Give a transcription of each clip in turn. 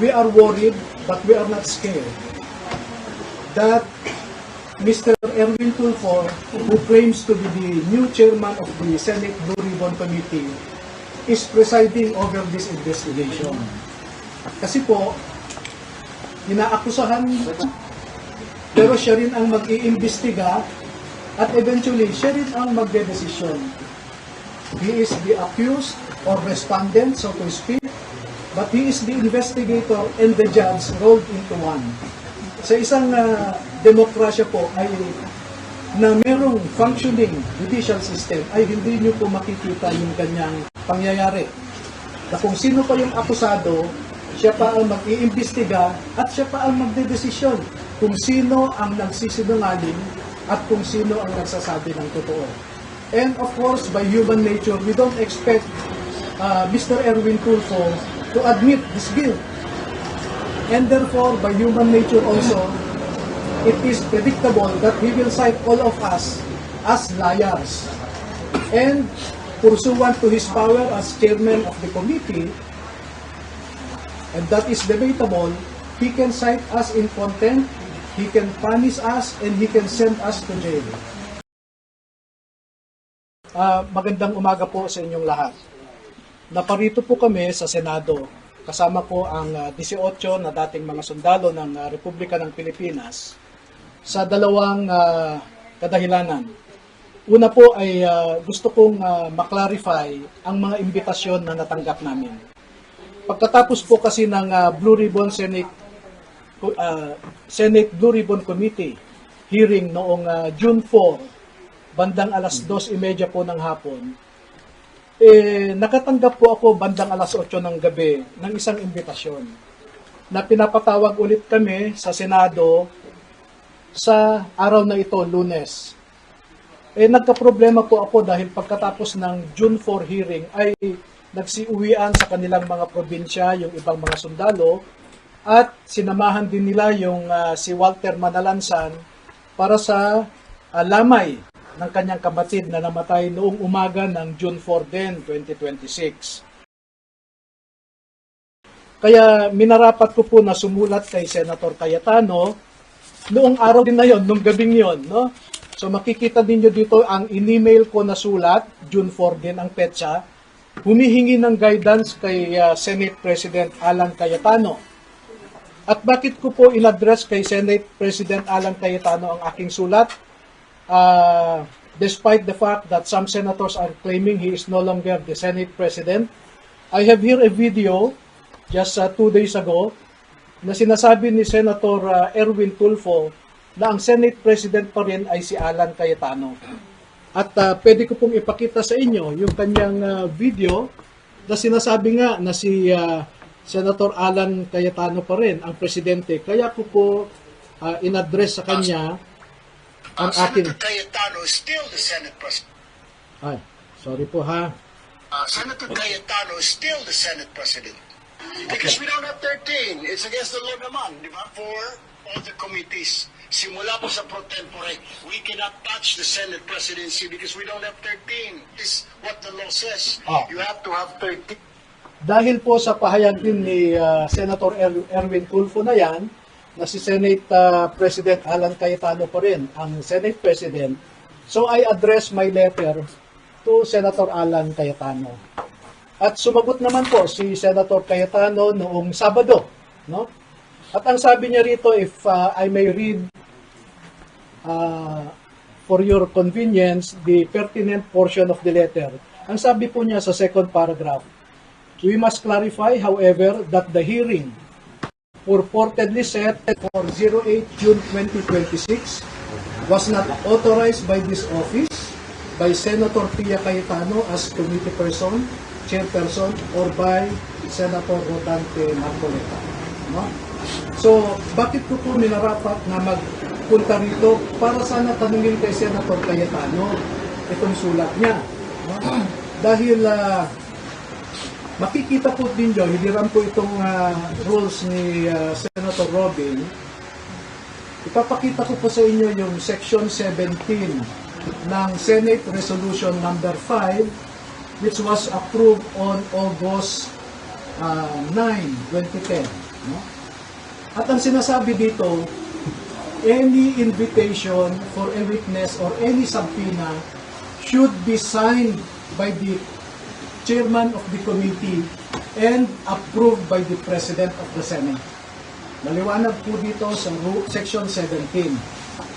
we are worried, but we are not scared that Mr. Erwin Tulfo, who claims to be the new chairman of the Senate Blue Ribbon Committee, is presiding over this investigation. Kasi po, inaakusahan, pero siya rin ang mag-iimbestiga at eventually siya rin ang magdedesisyon. He is the accused or respondent, so to speak, but he is the investigator and the judge rolled into one. Sa isang demokrasya po ay na merong functioning judicial system ay hindi nyo po makikita yung kanyang pangyayari. Na kung sino pa yung akusado, siya pa ang mag-iimbestiga at siya pa ang magdedesisyon kung sino ang nagsisinungaling at kung sino ang nagsasabi ng totoo. And of course, by human nature, we don't expect Mr. Erwin Tulfo to admit this guilt. And therefore, by human nature also, it is predictable that he will cite all of us as liars. And pursuant to his power as chairman of the committee, and that is debatable, he can cite us in contempt, he can punish us, and he can send us to jail. Magandang umaga po sa inyong lahat. Naparito po kami sa Senado. Kasama ko ang 18 na dating mga sundalo ng Republika ng Pilipinas sa dalawang kadahilanan. Una po ay gusto kong maklarify ang mga imbitasyon na natanggap namin. Pagkatapos po kasi ng Blue Ribbon Senate Blue Ribbon Committee hearing noong June 4, bandang alas 2:30 po ng hapon, nakatanggap po ako bandang alas 8 ng gabi ng isang imbitasyon na pinapatawag ulit kami sa Senado sa araw na ito, Lunes. Nagka-problema po ako dahil pagkatapos ng June 4 hearing ay nagsiuwian sa kanilang mga probinsya yung ibang mga sundalo at sinamahan din nila yung si Walter Manalansan para sa lamay ng kanyang kapatid na namatay noong umaga ng June 4 din, 2026. Kaya minarapat ko po na sumulat kay Senator Cayetano noong araw din na yon, noong gabing yon, no? So makikita ninyo dito ang in-email ko na sulat, June 4 din ang petsa, humihingi ng guidance kay Senate President Alan Cayetano. At bakit ko po in-address kay Senate President Alan Cayetano ang aking sulat? Despite the fact that some senators are claiming he is no longer the Senate President, I have here a video just 2 days ago na sinasabi ni Senator Erwin Tulfo na ang Senate President pa rin ay si Alan Cayetano. At pwede ko pong ipakita sa inyo yung kanyang video na sinasabi nga na si Senator Alan Cayetano pa rin ang presidente. Kaya ko po in-address sa kanya ang akin. Senator Cayetano is still the Senate President. Ay, sorry po ha. Senator Cayetano is still the Senate President. Because we don't have 13. It's against the law naman, di ba? For all the committees. Simula po sa pro tempore, we cannot touch the Senate presidency because we don't have 13. This is what the law says. You have to have 13. Dahil po sa pahayag din ni Senator Erwin Tulfo na yan, na si Senate President Alan Cayetano pa rin ang Senate President, so I address my letter to Senator Alan Cayetano. At sumagot naman po si Senator Cayetano noong Sabado, no? At ang sabi niya rito, if I may read for your convenience the pertinent portion of the letter. Ang sabi po niya sa second paragraph, we must clarify, however, that the hearing purportedly set for 08 June 2026 was not authorized by this office, by Senator Pia Cayetano as committee person, chairperson, or by Senator Rodante Marcoleta. No? So, bakit ko po minarapat na magpunta rito para sana tanungin kay Senator Cayetano itong sulat niya. No? Dahil makikita po din nyo, hiliran po itong rules ni Senator Robin. Ipapakita ko po sa inyo yung Section 17 ng Senate Resolution number 5 which was approved on August 9, 2010. No? At ang sinasabi dito, any invitation for a witness or any subpoena should be signed by the chairman of the committee and approved by the President of the Senate. Maliwanag po dito sa Section 17.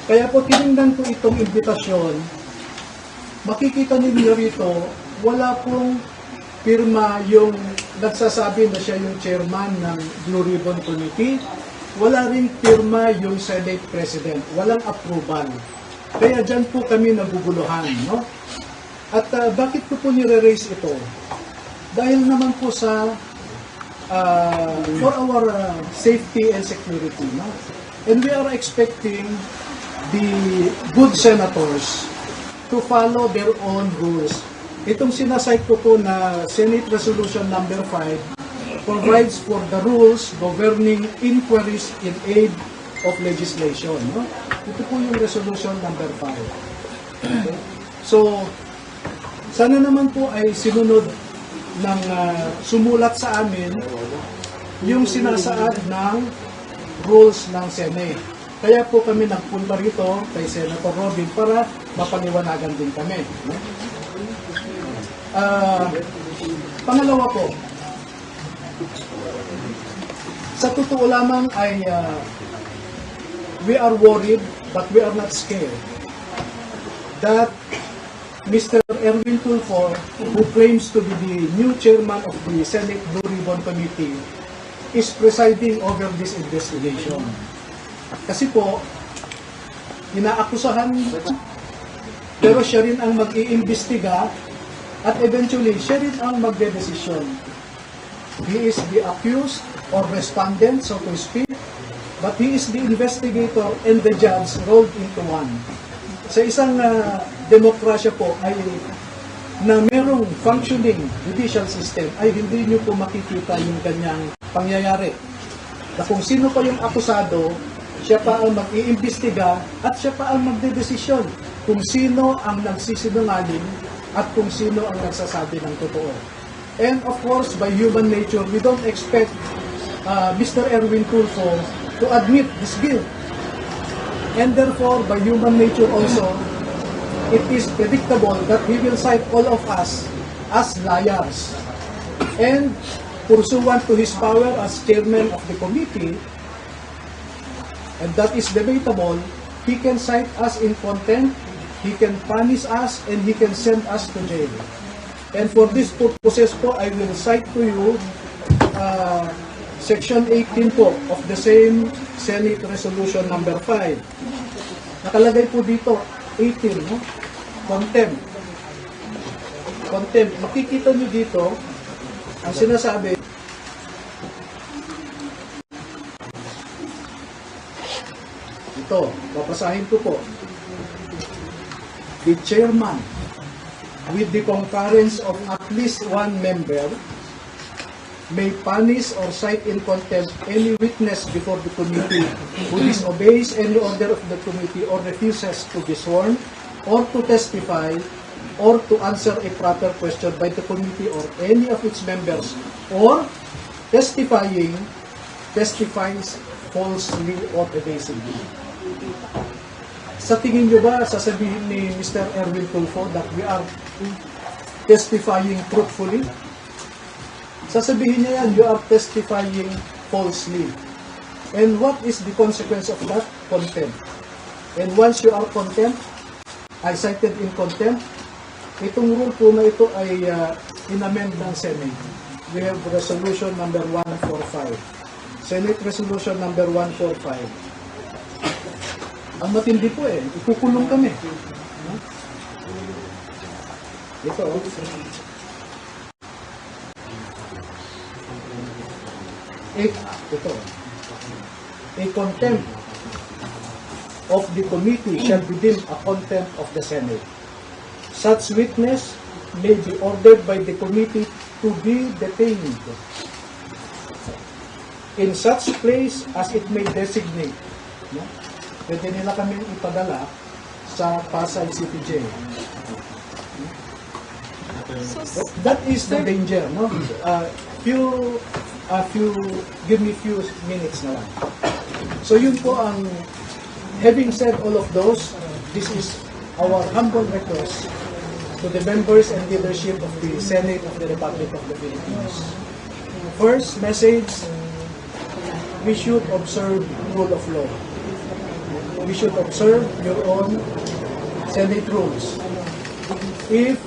Kaya po tinignan ko itong imbitasyon, makikita ninyo rito, wala pong pirma yung nagsasabi na siya yung chairman ng Blue Ribbon Committee, wala ring pirma yung Senate President, walang approval. Kaya dyan po kami naguguluhan, no? At bakit ko po nire-raise ito? Dahil naman po sa for our safety and security, no? And we are expecting the good senators to follow their own rules. Itong sinasite ko po na Senate Resolution number 5 provides for the rules governing inquiries in aid of legislation. No? Ito po yung resolution number 5. Okay? So, sana naman po ay sinunod ng sumulat sa amin yung sinasaad ng rules ng Senate. Kaya po kami nagpunta rito kay Senator Robin para mapaliwanagan din kami. No? Pangalawa po, sa totoo lamang ay we are worried but we are not scared that Mr. Erwin Tulfo, who claims to be the new chairman of the Senate Blue Ribbon Committee, is presiding over this investigation. Kasi po, inaakusahan, pero siya rin ang mag-iimbestiga at eventually siya rin ang magdedesisyon. He is the accused or respondent, so to speak, but he is the investigator and the judge rolled into one. Sa isang demokrasya po ay na merong functioning judicial system ay hindi nyo po makikita yung kanyang pangyayari. Na kung sino pa yung akusado, siya pa ang mag-iimbestiga at siya pa ang magdedesisyon kung sino ang nagsisinungaling at kung sino ang nagsasabi ng totoo. And of course, by human nature, we don't expect Mr. Erwin Tulfo to admit his guilt. And therefore, by human nature also, it is predictable that he will cite all of us as liars. And pursuant to his power as chairman of the committee, and that is debatable, he can cite us in contempt, he can punish us, and he can send us to jail. And for this purposes po, I will cite to you Section 18 po of the same Senate Resolution number 5. Nakalagay po dito, 18, no? Contempt. Contempt. Makikita nyo dito, ang sinasabi, ito, papasahin ko po. The chairman, with the concurrence of at least one member, may punish or cite in contempt any witness before the committee who disobeys any order of the committee or refuses to be sworn or to testify or to answer a proper question by the committee or any of its members or testifies falsely or evasively. Sa tingin nyo ba, sasabihin ni Mr. Erwin Tulfo that we are testifying truthfully? Sasabihin niya yan, you are testifying falsely. And what is the consequence of that? Contempt. And once you are contempt, I cited in contempt, itong rule po na ito ay inamend ng Senate. We have resolution number 145. Senate resolution number 145. Ang matindi po ikukulong kami. Ito, a contempt of the committee shall be deemed a contempt of the Senate. Such witness may be ordered by the committee to be detained in such place as it may designate. No? Pwede nila kami ipadala sa Pasay City Jail. That is the danger. No? give me few minutes na lang. So yun po ang, having said all of those, this is our humble request to the members and leadership of the Senate of the Republic of the Philippines. First message, we should observe rule of law. We should observe your own Senate rules. If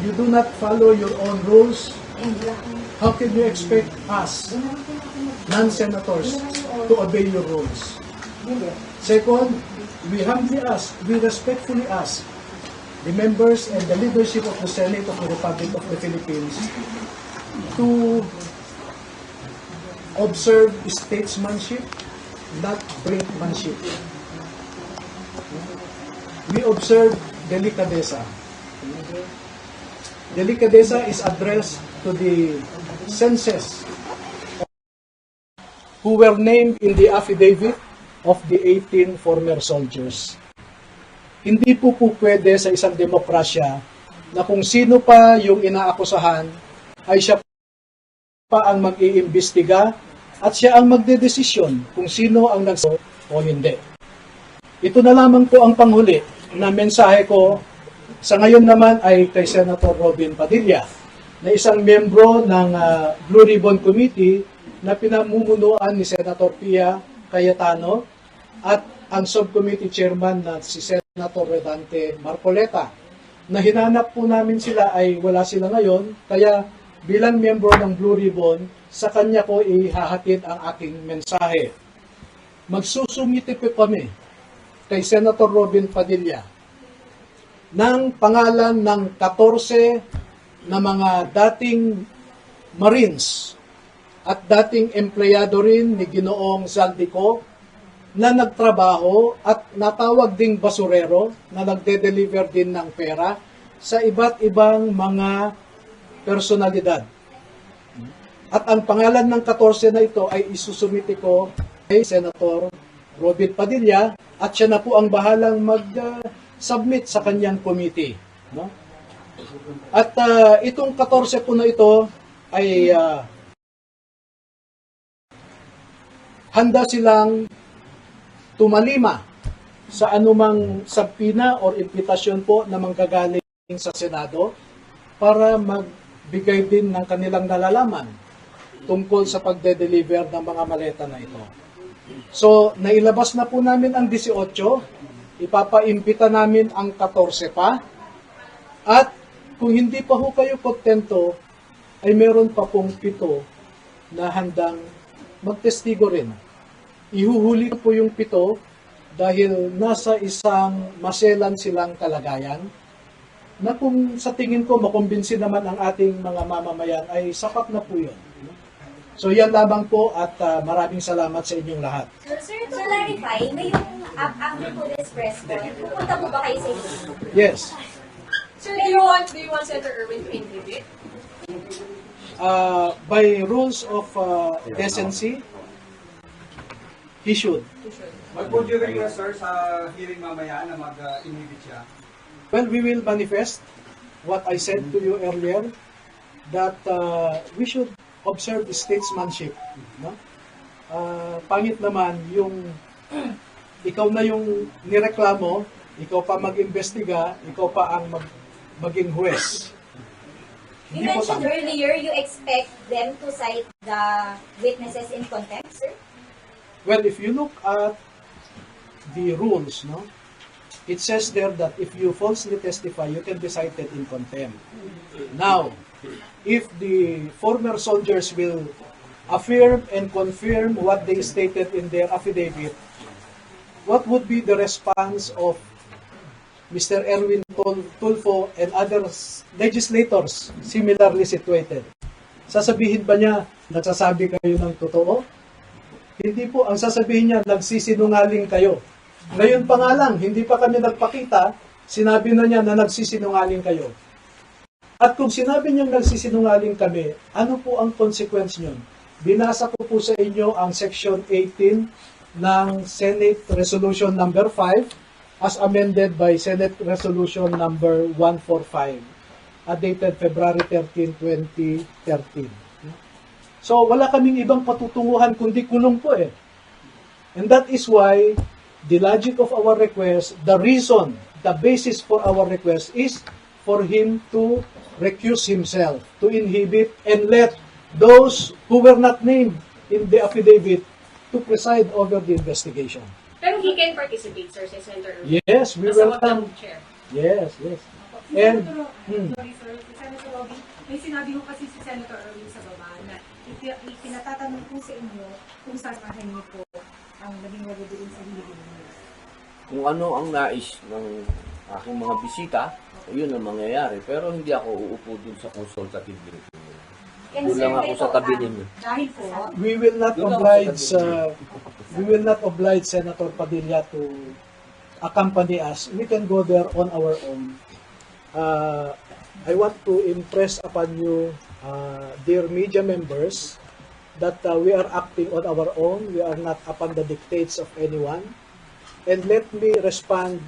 you do not follow your own rules, how can you expect us, non-senators, to obey your rules? Second, we humbly ask, we respectfully ask the members and the leadership of the Senate of the Republic of the Philippines to observe statesmanship, not brinkmanship. We observe delicadeza. Delicadeza is addressed to the census who were named in the affidavit of the 18 former soldiers. Hindi po pwede sa isang demokrasya na kung sino pa yung inaakusahan ay siya pa ang mag-iimbestiga at siya ang magdedesisyon kung sino ang nagsabi o hindi. Ito na lamang po ang panghuli na mensahe ko sa ngayon naman ay kay Senator Robin Padilla na isang miyembro ng Blue Ribbon Committee na pinamumunuan ni Senator Pia Cayetano at ang subcommittee chairman na si Senator Redante Marcoleta. Na hinanap po namin sila ay wala sila ngayon, kaya bilang miyembro ng Blue Ribbon, sa kanya ko ihahatid ang aking mensahe. Magsusumiti po kami kay Senator Robin Padilla ng pangalan ng 14 na mga dating Marines at dating empleyado rin ni Ginoong Zaldico na nagtrabaho at natawag ding basurero na nagde-deliver din ng pera sa iba't ibang mga personalidad. At ang pangalan ng 14 na ito ay isusumiti ko kay Senator Robin Padilla at siya na po ang bahalang mag-submit sa kanyang committee. No? At itong 14 po na ito ay handa silang tumalima sa anumang sabpina o impitasyon po na manggagaling sa Senado para magbigay din ng kanilang nalalaman tungkol sa pagde-deliver ng mga maleta na ito. So, nailabas na po namin ang 18, ipapaimbita namin ang 14 pa, at kung hindi pa ho kayo kontento, ay meron pa pong 7 na handang magtestigo rin. Ihuhuli po yung 7 dahil nasa isang maselan silang kalagayan na kung sa tingin ko makumbinsi naman ang ating mga mamamayan ay sapat na po yun. So yan lamang po at maraming salamat sa inyong lahat. Sir, to clarify, ngayong after po this press con, pupunta po ba kayo sa inyo? Yes. Sir, do you want Senator Erwin to inhibit? By rules of decency, he should. Mag-put you request, sir, sa hearing mamaya na mag-inhibit siya? Well, we will manifest what I said to you earlier, that we should observe statesmanship. No? Pangit naman yung ikaw na yung nireklamo, ikaw pa mag-imbestiga, ikaw pa ang maging huwes. You mentioned earlier you expect them to cite the witnesses in contempt, sir? Well, if you look at the rules, no, it says there that if you falsely testify, you can be cited in contempt. Now, if the former soldiers will affirm and confirm what they stated in their affidavit, what would be the response of Mr. Erwin Tulfo and other legislators similarly situated? Sasabihin ba niya, nagsasabi kayo ng totoo? Hindi po. Ang sasabihin niya, nagsisinungaling kayo. Ngayon pa nga lang, hindi pa kami nagpakita, sinabi na niya na nagsisinungaling kayo. At kung sinabi niyang nagsisinungaling kami, ano po ang consequence niyon? Binasa ko po sa inyo ang Section 18 ng Senate Resolution number 5 as amended by Senate Resolution number 145 dated February 13, 2013. So wala kaming ibang patutunguhan kundi kulong po eh. And that is why the logic of our request, the reason, the basis for our request is for him to recuse himself, to inhibit and let those who were not named in the affidavit to preside over the investigation. Pero he can participate, sir, si Senator Erwin. Yes, we As a welcome. chair. Yes, yes. Si And, Sorry sir, si Senator Robby, may sinabi ko kasi si Senator Erwin sa baba na pinatatanong po sa inyo kung sasamahan niyo po ang naging wabudulin sa hiligin niyo. Kung ano ang nais ng aking mga bisita, yun ang mangyayari. Pero hindi ako uupo dun sa consultative meeting. And Doon sir, lang ako may sa tabi po, ninyo. Dahil po, we will not oblige Senator Padilla to accompany us. We can go there on our own. I want to impress upon you, dear media members, that we are acting on our own. We are not upon the dictates of anyone. And let me respond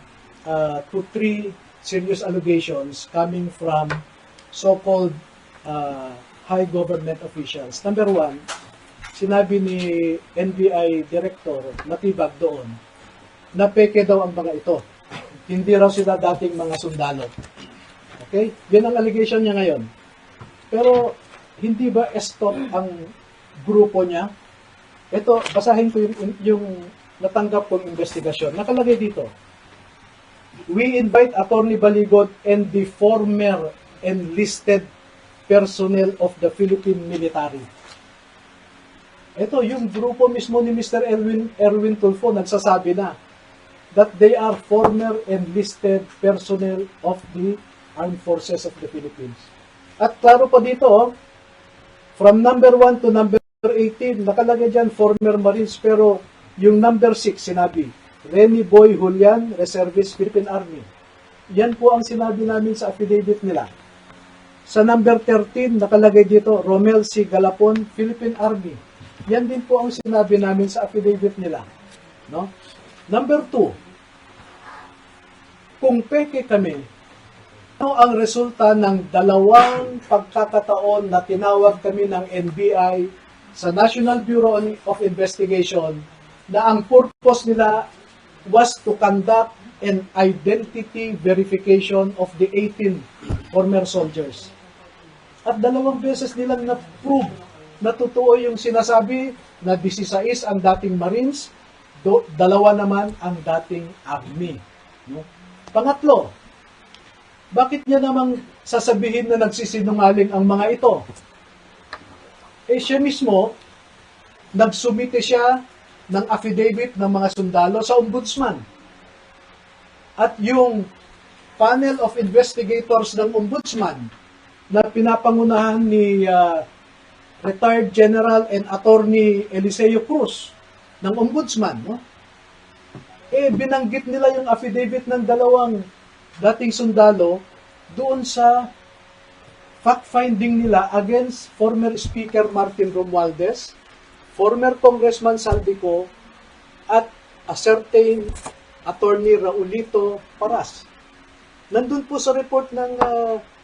to 3 serious allegations coming from so-called high government officials. Number 1, sinabi ni NBI Director Matibag doon na peke daw ang mga ito. Hindi raw sila dating mga sundalo. Okay? Yan ang allegation niya ngayon. Pero hindi ba stop ang grupo niya? Ito, basahin ko yung natanggap kong investigasyon. Nakalagay dito. We invite Attorney Baligot and the former enlisted personnel of the Philippine military. Ito, yung grupo mismo ni Mr. Erwin Tulfo nagsasabi na that they are former enlisted personnel of the Armed Forces of the Philippines. At klaro pa dito, from number 1 to number 18, nakalagay dyan former Marines, pero yung number 6 sinabi, Remy Boy Julian, Reservist Philippine Army. Yan po ang sinabi namin sa affidavit nila. Sa number 13, nakalagay dito, Romel C. Galapon, Philippine Army. Yan din po ang sinabi namin sa affidavit nila. No? Number 2, kung peke kami, ano ang resulta ng 2 pagkakataon na tinawag kami ng NBI sa National Bureau of Investigation na ang purpose nila was to conduct an identity verification of the 18 former soldiers. At 2 beses nilang na-prove na totoo yung sinasabi na 16 ang dating Marines, 2 naman ang dating Army. No? Pangatlo, bakit niya namang sasabihin na nagsisinungaling ang mga ito? Eh siya mismo, nagsumite siya ng affidavit ng mga sundalo sa ombudsman. At yung panel of investigators ng ombudsman na pinapangunahan ni retired General and Attorney Eliseo Cruz ng ombudsman, no? Eh binanggit nila yung affidavit ng 2 dating sundalo doon sa fact-finding nila against former Speaker Martin Romualdez, former Congressman Saldico, at a certain Attorney Raulito Paras. Nandun po sa report ng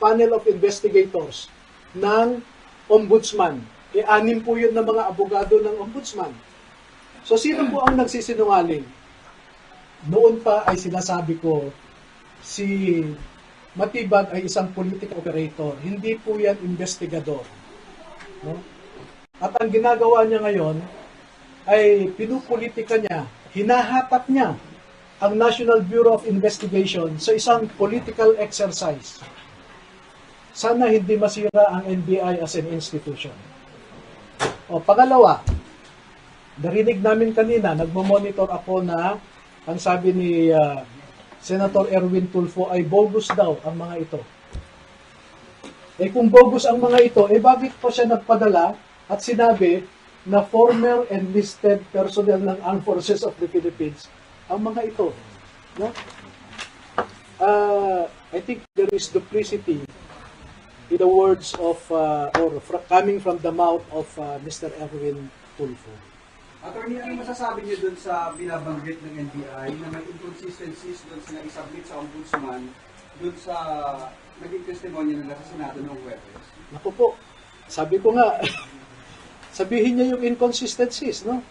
panel of investigators ng ombudsman. E-6 po yun ng mga abogado ng ombudsman. So, sino po ang nagsisinungaling? Noon pa ay sinasabi ko, si Matibag ay isang political operator. Hindi po yan investigador. No? At ang ginagawa niya ngayon ay pinupolitika niya, hinahatak niya ang National Bureau of Investigation sa isang political exercise. Sana hindi masira ang NBI as an institution. O, pangalawa, narinig namin kanina, nagmamonitor ako na ang sabi ni Senator Erwin Tulfo ay bogus daw ang mga ito. Eh kung bogus ang mga ito, eh bakit pa siya nagpadala at sinabi na former enlisted personnel ng Armed Forces of the Philippines ang mga ito? No? I think there is duplicity in the words of, coming from the mouth of Mr. Erwin Tulfo. Attorney, ano masasabi niyo dun sa binabanggit ng NBI na may inconsistencies dun sa na-submit sa ombudsman dun sa naging testimonya nila sa Senado noong Huwebes? Naku po, sabi ko nga, Sabihin niya yung inconsistencies, no?